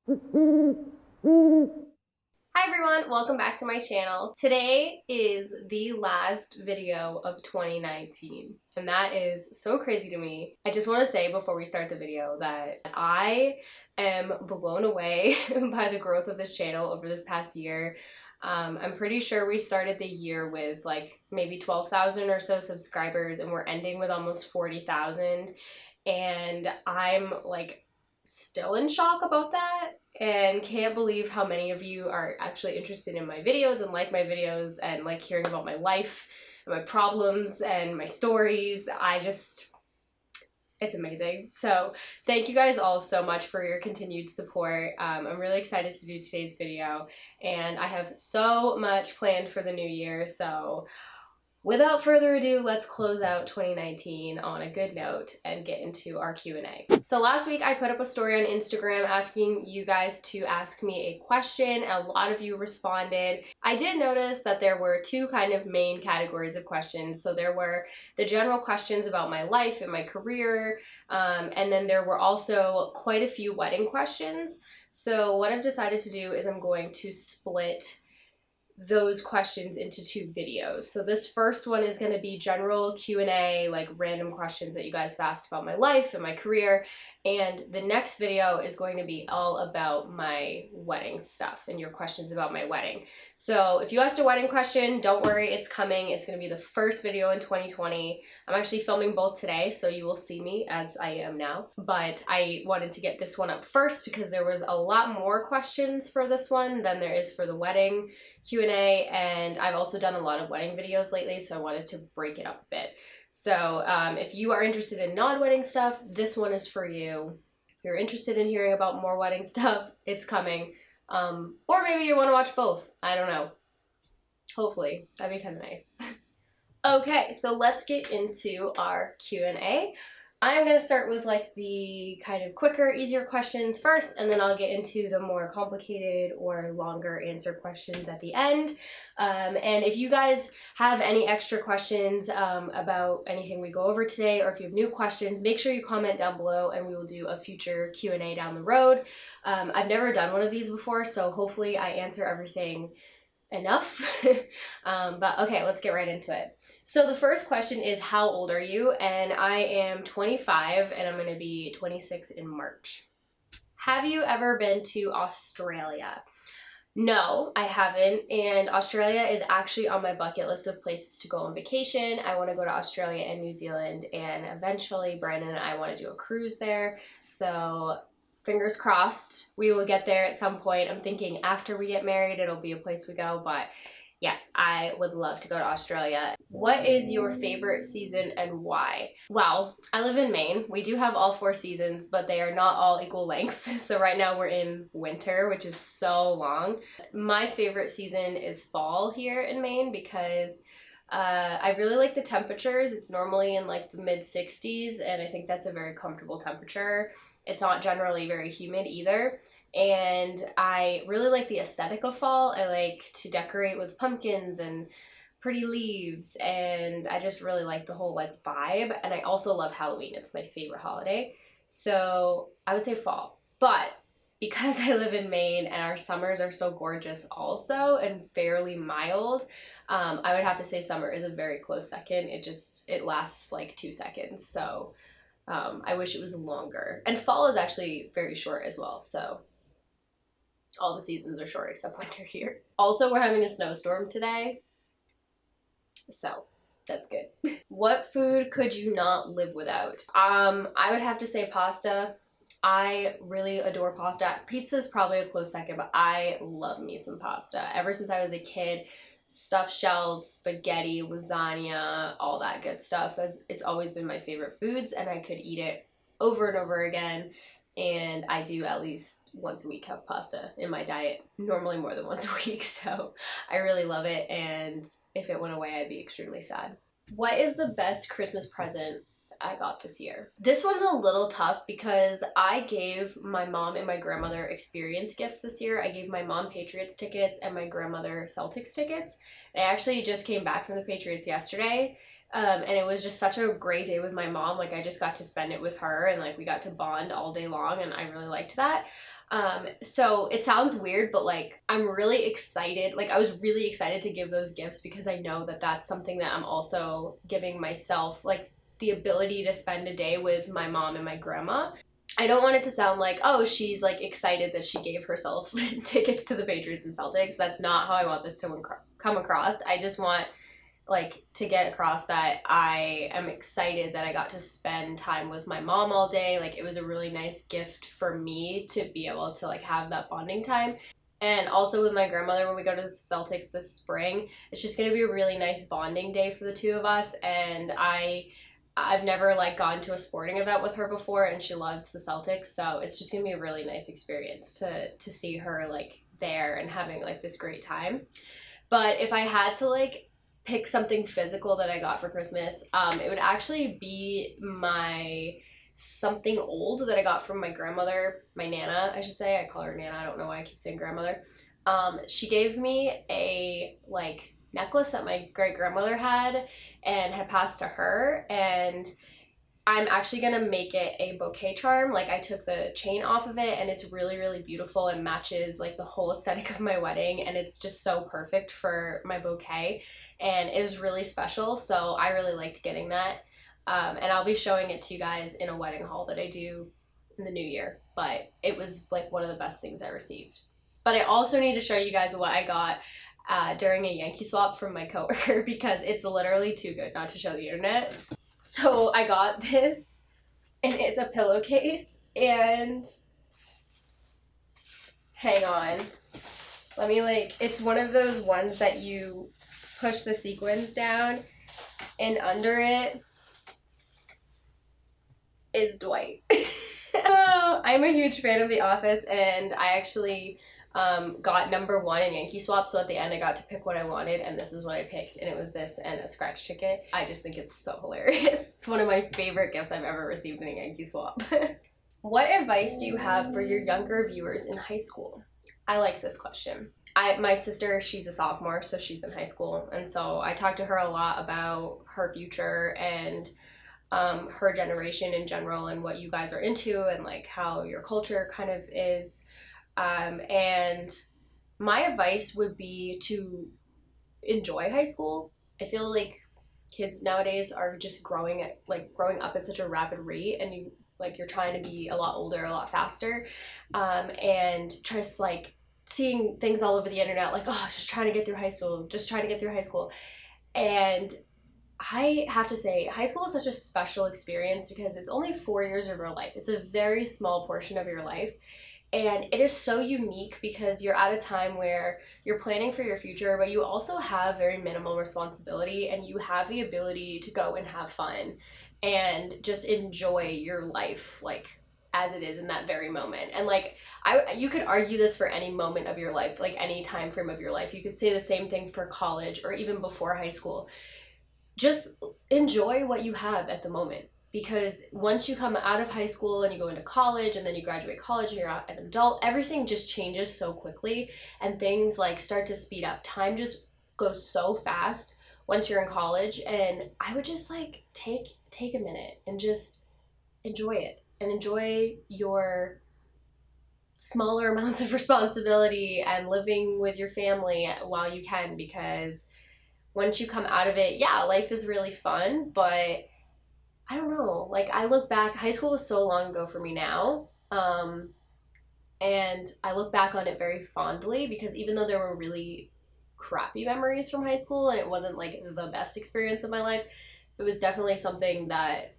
Hi everyone, welcome back to my channel. Today is the last video of 2019, and that is so crazy to me. I just want to say before we start the video that I am blown away by the growth of this channel over this past year. I'm pretty sure we started the year with like maybe 12,000 or so subscribers, and we're ending with almost 40,000, and I'm like still in shock about that and can't believe how many of you are actually interested in my videos and like my videos and like hearing about my life and my problems and my stories. It's amazing. So thank you guys all so much for your continued support. I'm really excited to do today's video, and I have so much planned for the new year. So without further ado, let's close out 2019 on a good note and get into our Q&A. So last week I put up a story on Instagram asking you guys to ask me a question, and a lot of you responded. I did notice that there were two kind of main categories of questions. So there were the general questions about my life and my career, and then there were also quite a few wedding questions. So what I've decided to do is I'm going to split those questions into two videos. So this first one is going to be general Q&A, like random questions that you guys have asked about my life and my career, and the next video is going to be all about my wedding stuff and your questions about my wedding. So if you asked a wedding question, don't worry, it's coming. It's going to be the first video in 2020. I'm actually filming both today, so you will see me as I am now, but I wanted to get this one up first because there was a lot more questions for this one than there is for the wedding Q&A, and I've also done a lot of wedding videos lately, so I wanted to break it up a bit. So if you are interested in non-wedding stuff, this one is for you. If you're interested in hearing about more wedding stuff, it's coming. Or maybe you want to watch both. I don't know. Hopefully. That'd be kind of nice. Okay, so let's get into our Q&A. I'm going to start with like the kind of quicker, easier questions first, and then I'll get into the more complicated or longer answer questions at the end. And if you guys have any extra questions about anything we go over today, or if you have new questions, make sure you comment down below and we will do a future Q&A down the road. I've never done one of these before, so hopefully I answer everything enough. But okay, let's get right into it. So the first question is, how old are you? And I am 25 and I'm going to be 26 in March. Have you ever been to Australia? No, I haven't, and Australia is actually on my bucket list of places to go on vacation. I want to go to Australia and New Zealand, and eventually Brandon and I want to do a cruise there. So fingers crossed we will get there at some point. I'm thinking after we get married it'll be a place we go, but yes, I would love to go to Australia. What is your favorite season and why? Well, I live in Maine. We do have all 4 seasons, but they are not all equal lengths. So right now we're in winter, which is so long. My favorite season is fall here in Maine because I really like the temperatures. It's normally in like the mid 60s, and I think that's a very comfortable temperature. It's not generally very humid either. And I really like the aesthetic of fall. I like to decorate with pumpkins and pretty leaves, and I just really like the whole like vibe. And I also love Halloween. It's my favorite holiday. So I would say fall. But because I live in Maine and our summers are so gorgeous also and fairly mild, I would have to say summer is a very close second. It lasts like 2 seconds. So I wish it was longer. And fall is actually very short as well. So all the seasons are short except winter here. Also, we're having a snowstorm today, so that's good. What food could you not live without? I would have to say pasta. I really adore pasta. Pizza is probably a close second, but I love me some pasta. Ever since I was a kid, stuffed shells, spaghetti, lasagna, all that good stuff. It's always been my favorite foods, and I could eat it over and over again. And I do at least once a week have pasta in my diet, normally more than once a week, so I really love it, and if it went away, I'd be extremely sad. What is the best Christmas present I got this year? This one's a little tough because I gave my mom and my grandmother experience gifts this year. I gave my mom Patriots tickets and my grandmother Celtics tickets. I actually just came back from the Patriots yesterday, and it was just such a great day with my mom. Like, I just got to spend it with her, and like we got to bond all day long, and I really liked that. So it sounds weird, but like I'm really excited. Like I was really excited to give those gifts because I know that that's something that I'm also giving myself, like the ability to spend a day with my mom and my grandma. I don't want it to sound like, oh, she's like excited that she gave herself tickets to the Patriots and Celtics. That's not how I want this to come across. I just want like to get across that I am excited that I got to spend time with my mom all day. Like it was a really nice gift for me to be able to like have that bonding time. And also with my grandmother when we go to the Celtics this spring, it's just going to be a really nice bonding day for the two of us. And I've never like gone to a sporting event with her before, and she loves the Celtics, so it's just gonna be a really nice experience to see her like there and having like this great time. But if I had to like pick something physical that I got for Christmas, it would actually be my something old that I got from my grandmother, my Nana, I should say. I call her Nana. I don't know why I keep saying grandmother. She gave me a like necklace that my great grandmother had and had passed to her, and I'm actually gonna make it a bouquet charm. Like I took the chain off of it and it's really, really beautiful and matches like the whole aesthetic of my wedding, and it's just so perfect for my bouquet and it was really special. So I really liked getting that. And I'll be showing it to you guys in a wedding haul that I do in the new year. But it was like one of the best things I received. But I also need to show you guys what I got during a Yankee swap from my coworker because it's literally too good not to show the internet. So I got this, and it's a pillowcase, and hang on. Let me like, it's one of those ones that you push the sequins down, and under it is Dwight. Oh, I'm a huge fan of The Office, and I actually got number one in Yankee Swap, so at the end I got to pick what I wanted, and this is what I picked, and it was this and a scratch ticket. I just think it's so hilarious. It's one of my favorite gifts I've ever received in a Yankee Swap. What advice do you have for your younger viewers in high school? I like this question. My sister, she's a sophomore, so she's in high school, and so I talk to her a lot about her future and her generation in general and what you guys are into and like how your culture kind of is. And my advice would be to enjoy high school. I feel like kids nowadays are just growing up at such a rapid rate, and you're trying to be a lot older, a lot faster, and just like seeing things all over the internet, like, oh, just trying to get through high school, just trying to get through high school. And I have to say, high school is such a special experience because it's only 4 years of your life. It's a very small portion of your life. And it is so unique because you're at a time where you're planning for your future, but you also have very minimal responsibility and you have the ability to go and have fun and just enjoy your life like as it is in that very moment. And like you could argue this for any moment of your life, like any time frame of your life. You could say the same thing for college or even before high school. Just enjoy what you have at the moment, because once you come out of high school and you go into college and then you graduate college and you're an adult, everything just changes so quickly and things like start to speed up. Time just goes so fast once you're in college, and I would just like take a minute and just enjoy it and enjoy your smaller amounts of responsibility and living with your family while you can, because once you come out of it, yeah, life is really fun, but I don't know. Like, I look back, high school was so long ago for me now, and I look back on it very fondly because even though there were really crappy memories from high school and it wasn't like the best experience of my life, it was definitely something that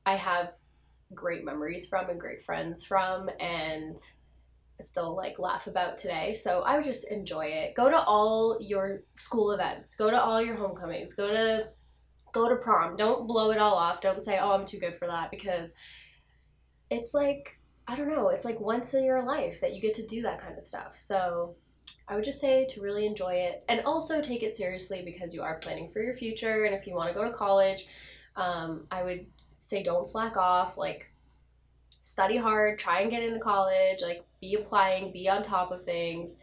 I have great memories from and great friends from, and still like laugh about today. So I would just enjoy it. Go to all your school events, go to all your homecomings, go to prom. Don't blow it all off. Don't say, oh, I'm too good for that, because it's like, I don't know, it's like once in your life that you get to do that kind of stuff. So I would just say to really enjoy it and also take it seriously because you are planning for your future. And if you want to go to college, I would say don't slack off. Like, study hard, try and get into college, like be applying, be on top of things.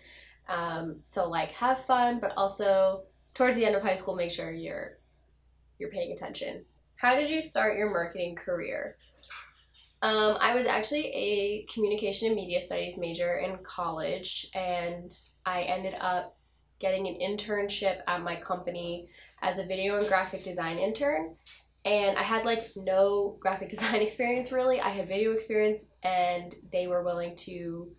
So like have fun, but also towards the end of high school, make sure you're paying attention. How did you start your marketing career? I was actually a communication and media studies major in college, and I ended up getting an internship at my company as a video and graphic design intern. And I had like no graphic design experience really. I had video experience, and they were willing to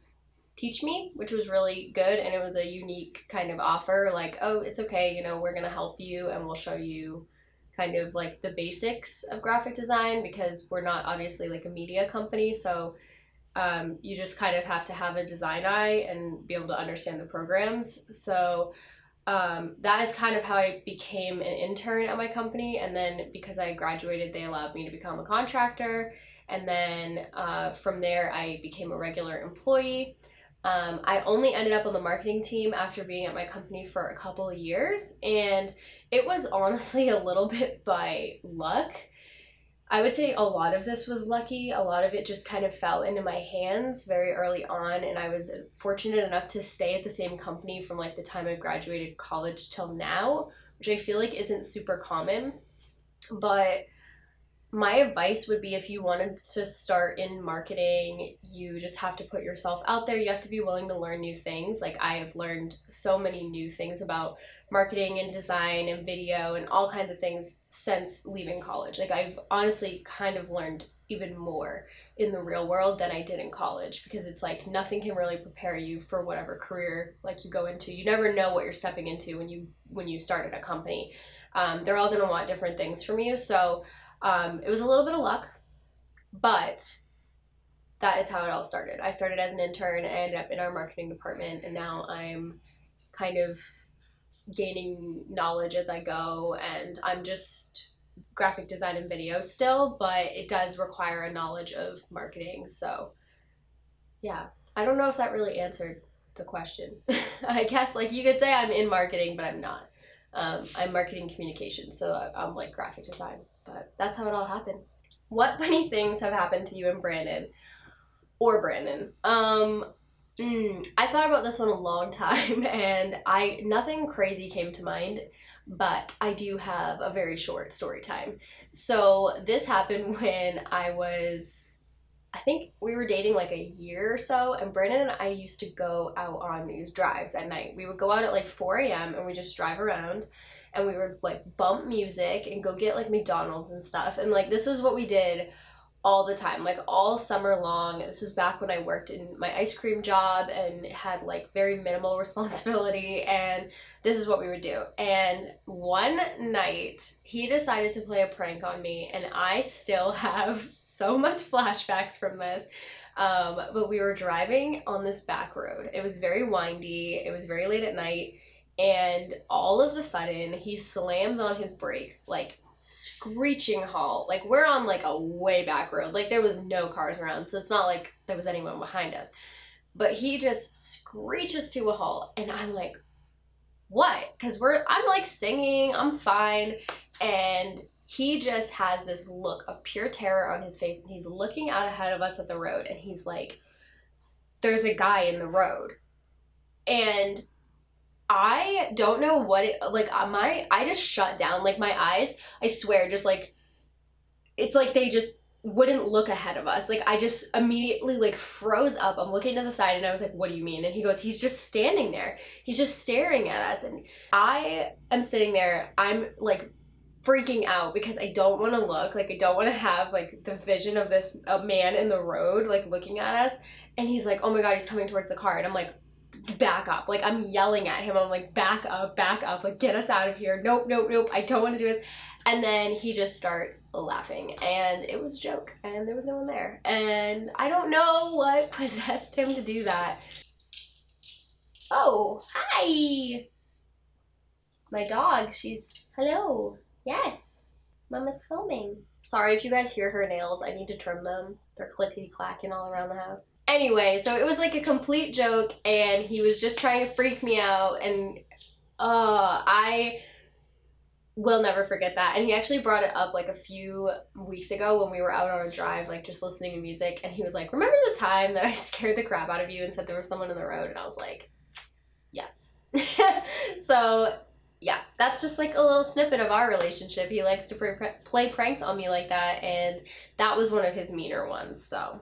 teach me, which was really good. And it was a unique kind of offer, like, oh, it's okay, you know, we're gonna help you and we'll show you kind of like the basics of graphic design, because we're not obviously like a media company. So you just kind of have to have a design eye and be able to understand the programs. So that is kind of how I became an intern at my company. And then because I graduated, they allowed me to become a contractor. And then from there, I became a regular employee. I only ended up on the marketing team after being at my company for a couple of years. And it was honestly a little bit by luck. I would say a lot of this was lucky. A lot of it just kind of fell into my hands very early on, and I was fortunate enough to stay at the same company from like the time I graduated college till now, which I feel like isn't super common. But my advice would be, if you wanted to start in marketing, you just have to put yourself out there. You have to be willing to learn new things. Like, I have learned so many new things about marketing and design and video and all kinds of things since leaving college. Like, I've honestly kind of learned even more in the real world than I did in college, because it's like nothing can really prepare you for whatever career like you go into. You never know what you're stepping into when you start at a company. They're all going to want different things from you. So it was a little bit of luck, but that is how it all started. I started as an intern and ended up in our marketing department, and now I'm kind of gaining knowledge as I go, and I'm just graphic design and video still, but it does require a knowledge of marketing. So yeah, I don't know if that really answered the question. I guess like you could say I'm in marketing, but I'm not. I'm marketing communications, so I'm like graphic design. But that's how it all happened. What funny things have happened to you and Brandon? Or Brandon? I thought about this one a long time, and nothing crazy came to mind, but I do have a very short story time. So this happened when I think we were dating like a year or so, and Brandon and I used to go out on these drives at night. We would go out at like 4 a.m. and we just drive around, and we would like bump music and go get like McDonald's and stuff. And like this was what we did all the time, like all summer long. This was back when I worked in my ice cream job and had like very minimal responsibility, and this is what we would do. And one night he decided to play a prank on me, and I still have so much flashbacks from this. But we were driving on this back road. It was very windy, it was very late at night, and all of a sudden he slams on his brakes, like screeching halt. Like, we're on like a way back road, like there was no cars around, so it's not like there was anyone behind us, but he just screeches to a halt, and I'm like, what? Because I'm like singing, I'm fine, and he just has this look of pure terror on his face, and he's looking out ahead of us at the road, and he's like, there's a guy in the road. And I don't know what it, like, I just shut down, like, my eyes, I swear, just, like, it's like they just wouldn't look ahead of us. Like, I just immediately, like, froze up. I'm looking to the side, and I was like, what do you mean? And he goes, he's just standing there. He's just staring at us. And I am sitting there, I'm, like, freaking out because I don't want to look, like, I don't want to have, like, the vision of this man in the road, like, looking at us. And he's like, oh my God, he's coming towards the car. And I'm like, back up. Like, I'm yelling at him. I'm like, back up, like, get us out of here. Nope, nope, nope. I don't want to do this. And then he just starts laughing, and it was a joke, and there was no one there. And I don't know what possessed him to do that. Oh, hi. My dog, hello. Yes. Mama's filming. Sorry if you guys hear her nails. I need to trim them. They're clickety-clacking all around the house. Anyway, so it was like a complete joke, and he was just trying to freak me out, and I will never forget that. And he actually brought it up like a few weeks ago when we were out on a drive, like just listening to music, and he was like, remember the time that I scared the crap out of you and said there was someone in the road? And I was like, yes. So yeah, that's just like a little snippet of our relationship. He likes to play pranks on me like that, and that was one of his meaner ones, so.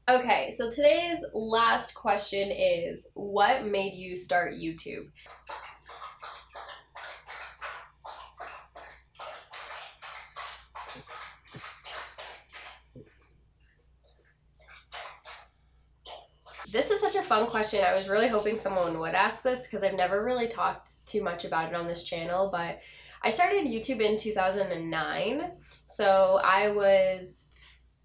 Okay, so today's last question is, what made you start YouTube? This is such a fun question. I was really hoping someone would ask this because I've never really talked too much about it on this channel, but I started YouTube in 2009. So I was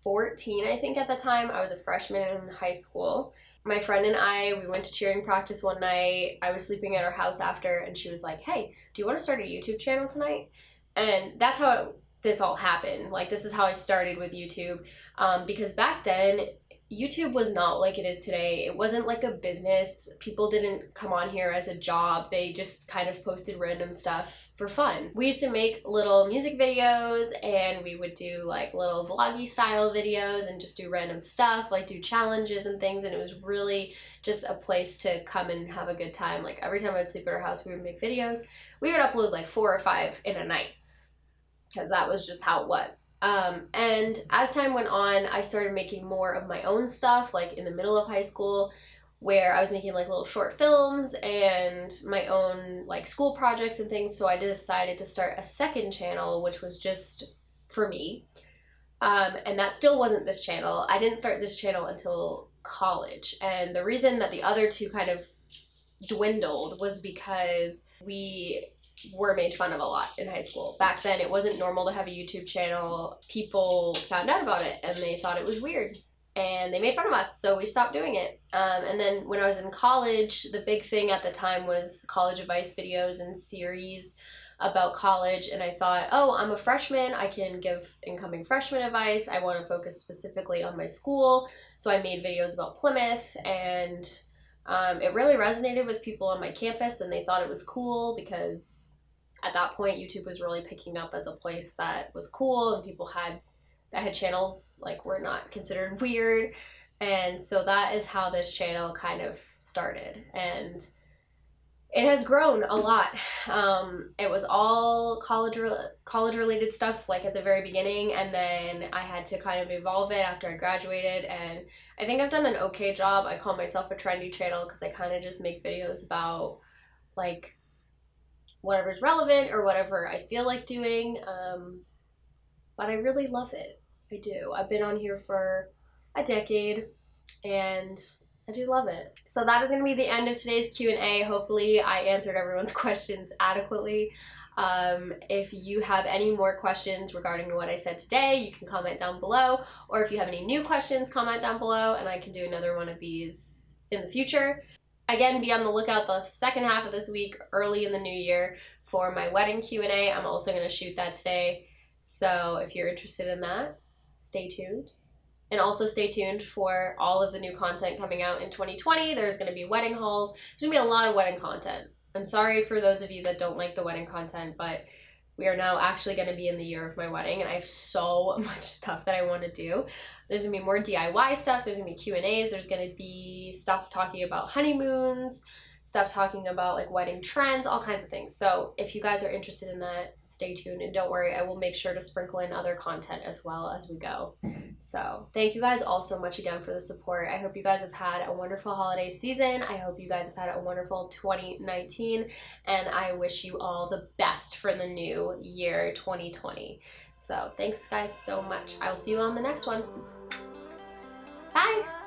14, I think, at the time. I was a freshman in high school. My friend and I, we went to cheering practice one night. I was sleeping at her house after, and she was like, hey, do you want to start a YouTube channel tonight? And that's how this all happened. Like, this is how I started with YouTube, because back then, YouTube was not like it is today. It wasn't like a business. People didn't come on here as a job. They just kind of posted random stuff for fun. We used to make little music videos, and we would do like little vloggy style videos and just do random stuff, like do challenges and things, and it was really just a place to come and have a good time. Like every time I'd sleep at our house, we would make videos. We would upload like 4 or 5 in a night, because that was just how it was. And as time went on, I started making more of my own stuff, like in the middle of high school, where I was making like little short films and my own like school projects and things. So I decided to start a second channel, which was just for me. And that still wasn't this channel. I didn't start this channel until college. And the reason that the other two kind of dwindled was because we were made fun of a lot in high school. Back then, it wasn't normal to have a YouTube channel. People found out about it and they thought it was weird, and they made fun of us, so we stopped doing it. And then when I was in college, the big thing at the time was college advice videos and series about college, and I thought, oh, I'm a freshman, I can give incoming freshman advice. I want to focus specifically on my school, so I made videos about Plymouth, and it really resonated with people on my campus, and they thought it was cool because at that point, YouTube was really picking up as a place that was cool, and people that had channels like were not considered weird. And so that is how this channel kind of started, and it has grown a lot. It was all college related stuff like at the very beginning, and then I had to kind of evolve it after I graduated, and I think I've done an okay job. I call myself a trendy channel because I kind of just make videos about like whatever's relevant or whatever I feel like doing, but I really love it. I do. I've been on here for a decade, and I do love it. So that is going to be the end of today's Q&A. Hopefully I answered everyone's questions adequately. If you have any more questions regarding what I said today, you can comment down below, or if you have any new questions, comment down below, and I can do another one of these in the future. Again, be on the lookout the second half of this week, early in the new year, for my wedding Q&A. I'm also going to shoot that today. So if you're interested in that, stay tuned. And also stay tuned for all of the new content coming out in 2020. There's going to be wedding hauls. There's going to be a lot of wedding content. I'm sorry for those of you that don't like the wedding content, but we are now actually going to be in the year of my wedding, and I have so much stuff that I want to do. There's going to be more DIY stuff. There's going to be Q&As. There's going to be stuff talking about honeymoons, stuff talking about like wedding trends, all kinds of things. So if you guys are interested in that, stay tuned, and don't worry, I will make sure to sprinkle in other content as well as we go. So thank you guys all so much again for the support. I hope you guys have had a wonderful holiday season. I hope you guys have had a wonderful 2019, and I wish you all the best for the new year 2020. So thanks guys so much. I will see you on the next one. Bye!